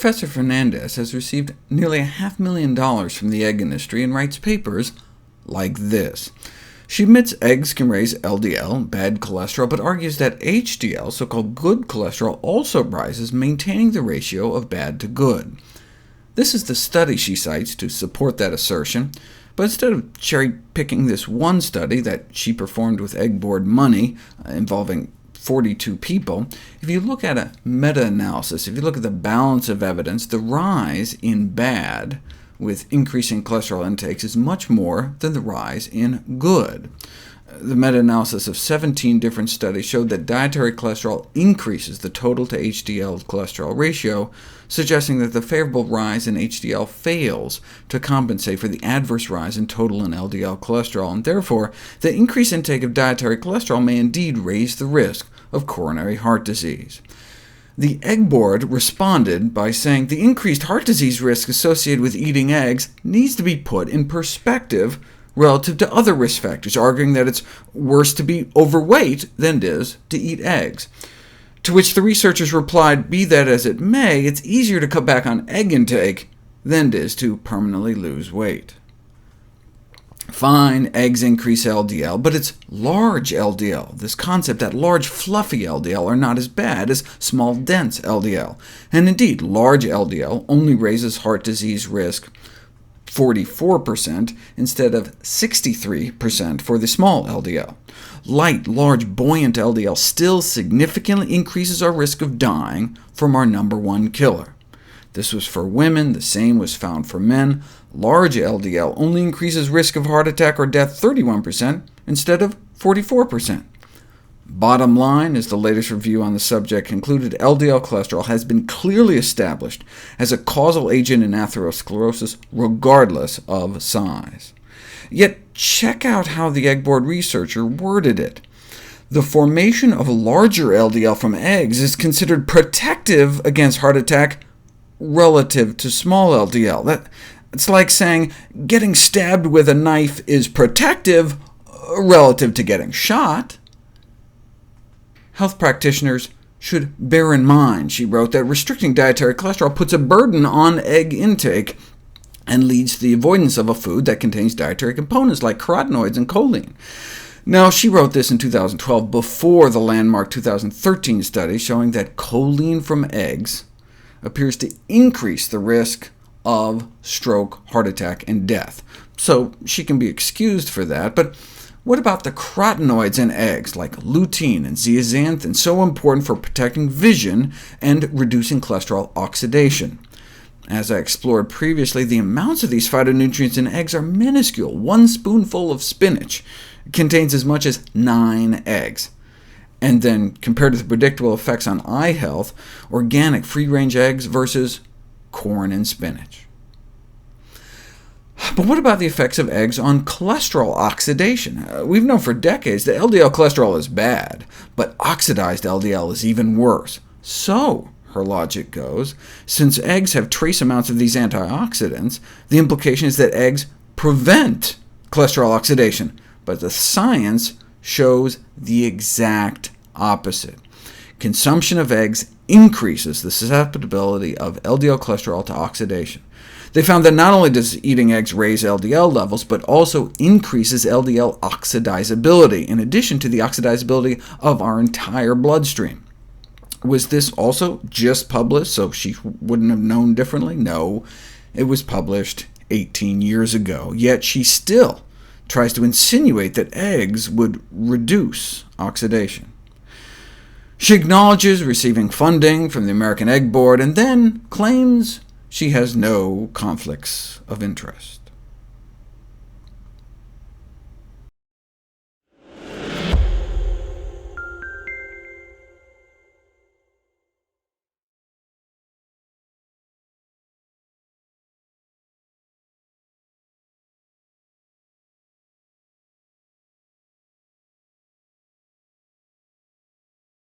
Professor Fernandez has received nearly $500,000 from the egg industry and writes papers like this. She admits eggs can raise LDL, bad cholesterol, but argues that HDL, so-called good cholesterol, also rises, maintaining the ratio of bad to good. This is the study she cites to support that assertion, but instead of cherry-picking this one study that she performed with egg board money, involving 42 people, if you look at a meta-analysis, if you look at the balance of evidence, the rise in bad with increasing cholesterol intakes is much more than the rise in good. The meta-analysis of 17 different studies showed that dietary cholesterol increases the total to HDL cholesterol ratio, suggesting that the favorable rise in HDL fails to compensate for the adverse rise in total and LDL cholesterol, and therefore the increased intake of dietary cholesterol may indeed raise the risk of coronary heart disease. The Egg Board responded by saying the increased heart disease risk associated with eating eggs needs to be put in perspective relative to other risk factors, arguing that it's worse to be overweight than it is to eat eggs. To which the researchers replied, be that as it may, it's easier to cut back on egg intake than it is to permanently lose weight. Fine, eggs increase LDL, but it's large LDL, this concept that large fluffy LDL are not as bad as small dense LDL. And indeed, large LDL only raises heart disease risk 44% instead of 63% for the small LDL. Light, large, buoyant LDL still significantly increases our risk of dying from our #1 killer. This was for women, the same was found for men. Large LDL only increases risk of heart attack or death 31% instead of 44%. Bottom line, as the latest review on the subject concluded, LDL cholesterol has been clearly established as a causal agent in atherosclerosis, regardless of size. Yet check out how the Egg Board researcher worded it. The formation of larger LDL from eggs is considered protective against heart attack relative to small LDL. It's like saying getting stabbed with a knife is protective relative to getting shot. Health practitioners should bear in mind, she wrote, that restricting dietary cholesterol puts a burden on egg intake and leads to the avoidance of a food that contains dietary components like carotenoids and choline. Now, she wrote this in 2012, before the landmark 2013 study showing that choline from eggs appears to increase the risk of stroke, heart attack, and death. So she can be excused for that, but what about the carotenoids in eggs, like lutein and zeaxanthin, so important for protecting vision and reducing cholesterol oxidation? As I explored previously, the amounts of these phytonutrients in eggs are minuscule. 1 spoonful of spinach contains as much as 9 eggs. And then, compared to the predictable effects on eye health, organic free-range eggs versus corn and spinach. But what about the effects of eggs on cholesterol oxidation? We've known for decades that LDL cholesterol is bad, but oxidized LDL is even worse. So, her logic goes, since eggs have trace amounts of these antioxidants, the implication is that eggs prevent cholesterol oxidation, but the science shows the exact opposite. Consumption of eggs increases the susceptibility of LDL cholesterol to oxidation. They found that not only does eating eggs raise LDL levels, but also increases LDL oxidizability, in addition to the oxidizability of our entire bloodstream. Was this also just published so she wouldn't have known differently? No, it was published 18 years ago, yet she still tries to insinuate that eggs would reduce oxidation. She acknowledges receiving funding from the American Egg Board, and then claims she has no conflicts of interest.